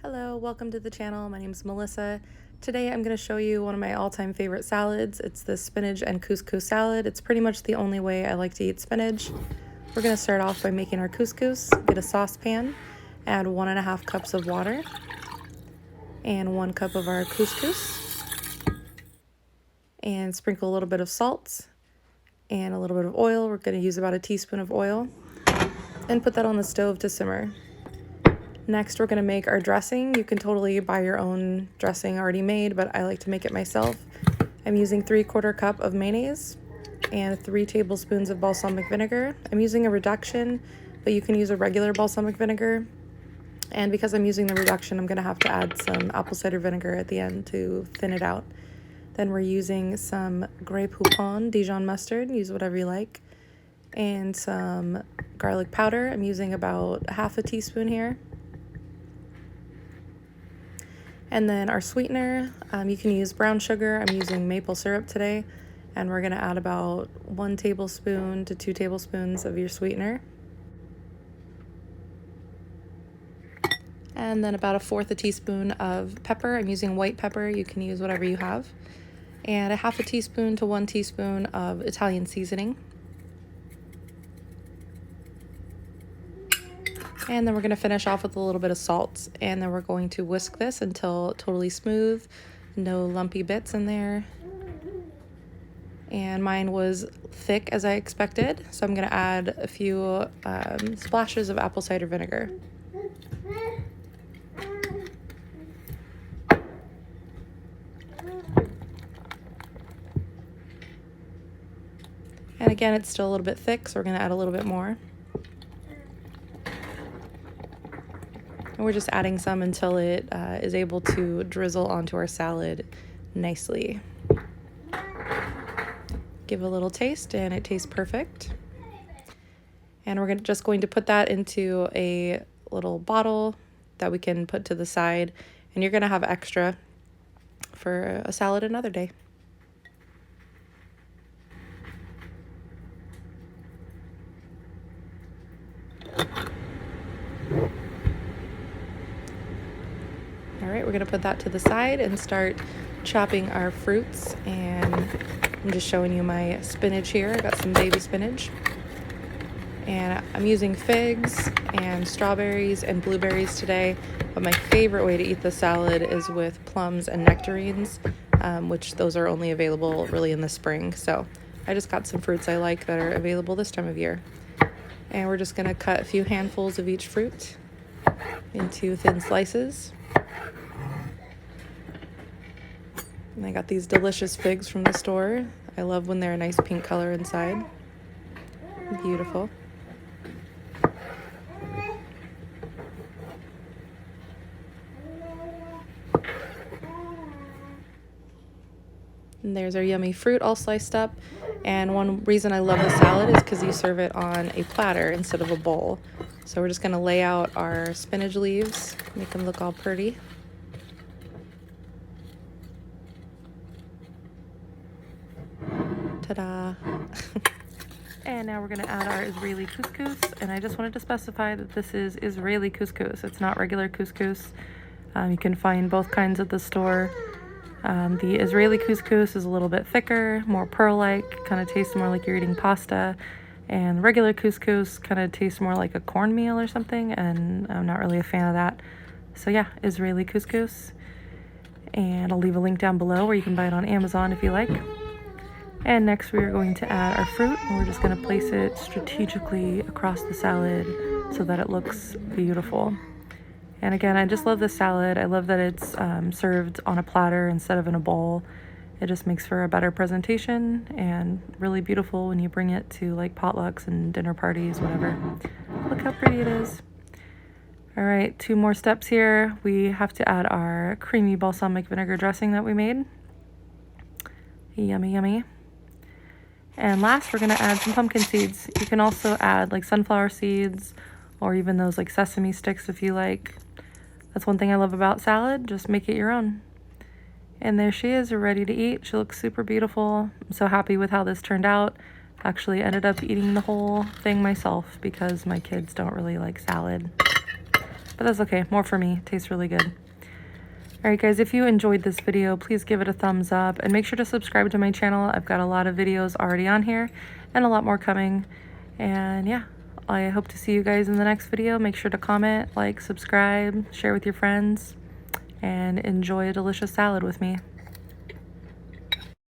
Hello, welcome to the channel. My name is Melissa. Today I'm going to show you one of my all-time favorite salads. It's the spinach and couscous salad. It's pretty much the only way I like to eat spinach. We're going to start off by making our couscous. Get a saucepan, add 1.5 cups of water, and 1 cup of our couscous, and sprinkle a little bit of salt and a little bit of oil. We're going to use about a teaspoon of oil, and put that on the stove to simmer. Next, we're going to make our dressing. You can totally buy your own dressing already made, but I like to make it myself. I'm using 3/4 cup of mayonnaise and 3 tablespoons of balsamic vinegar. I'm using a reduction, but you can use a regular balsamic vinegar. And because I'm using the reduction, I'm going to have to add some apple cider vinegar at the end to thin it out. Then we're using some Grey Poupon Dijon mustard. Use whatever you like. And some garlic powder. I'm using about 1/2 teaspoon here. And then our sweetener, you can use brown sugar. I'm using maple syrup today. And we're going to add about 1 tablespoon to 2 tablespoons of your sweetener. And then about 1/4 teaspoon of pepper. I'm using white pepper. You can use whatever you have. And 1/2 teaspoon to 1 teaspoon of Italian seasoning. And then we're going to finish off with a little bit of salt. And then we're going to whisk this until totally smooth. No lumpy bits in there. And mine was thick as I expected. So I'm going to add a few splashes of apple cider vinegar. And again, it's still a little bit thick, so we're going to add a little bit more. And we're just adding some until it is able to drizzle onto our salad nicely. Give a little taste, and it tastes perfect. And we're just going to put that into a little bottle that we can put to the side. And you're going to have extra for a salad another day. Alright, we're going to put that to the side and start chopping our fruits. And I'm just showing you my spinach here. I got some baby spinach. And I'm using figs and strawberries and blueberries today. But my favorite way to eat the salad is with plums and nectarines, which those are only available really in the spring. So I just got some fruits I like that are available this time of year. And we're just going to cut a few handfuls of each fruit into thin slices. And I got these delicious figs from the store. I love when they're a nice pink color inside. Beautiful. And there's our yummy fruit all sliced up. And one reason I love the salad is because you serve it on a platter instead of a bowl. So we're just going to lay out our spinach leaves, make them look all pretty. Ta-da! And now we're going to add our Israeli couscous. And I just wanted to specify that this is Israeli couscous. It's not regular couscous. You can find both kinds at the store. The Israeli couscous is a little bit thicker, more pearl-like, kind of tastes more like you're eating pasta. And regular couscous kind of tastes more like a cornmeal or something, and I'm not really a fan of that. So yeah, Israeli couscous. And I'll leave a link down below where you can buy it on Amazon if you like. And next we are going to add our fruit, and we're just going to place it strategically across the salad so that it looks beautiful. And again, I just love this salad. I love that it's served on a platter instead of in a bowl. It just makes for a better presentation and really beautiful when you bring it to like potlucks and dinner parties, whatever. Look how pretty it is. All right, 2 more steps here. We have to add our creamy balsamic vinegar dressing that we made. Yummy, yummy. And last, we're going to add some pumpkin seeds. You can also add like sunflower seeds or even those like sesame sticks if you like. That's one thing I love about salad. Just make it your own. And there she is, ready to eat. She looks super beautiful. I'm so happy with how this turned out. Actually ended up eating the whole thing myself because my kids don't really like salad. but that's okay. More for me. It tastes really good. Alright guys, if you enjoyed this video, please give it a thumbs up and make sure to subscribe to my channel. I've got a lot of videos already on here and a lot more coming. And yeah, I hope to see you guys in the next video. Make sure to comment, like, subscribe, share with your friends, and enjoy a delicious salad with me.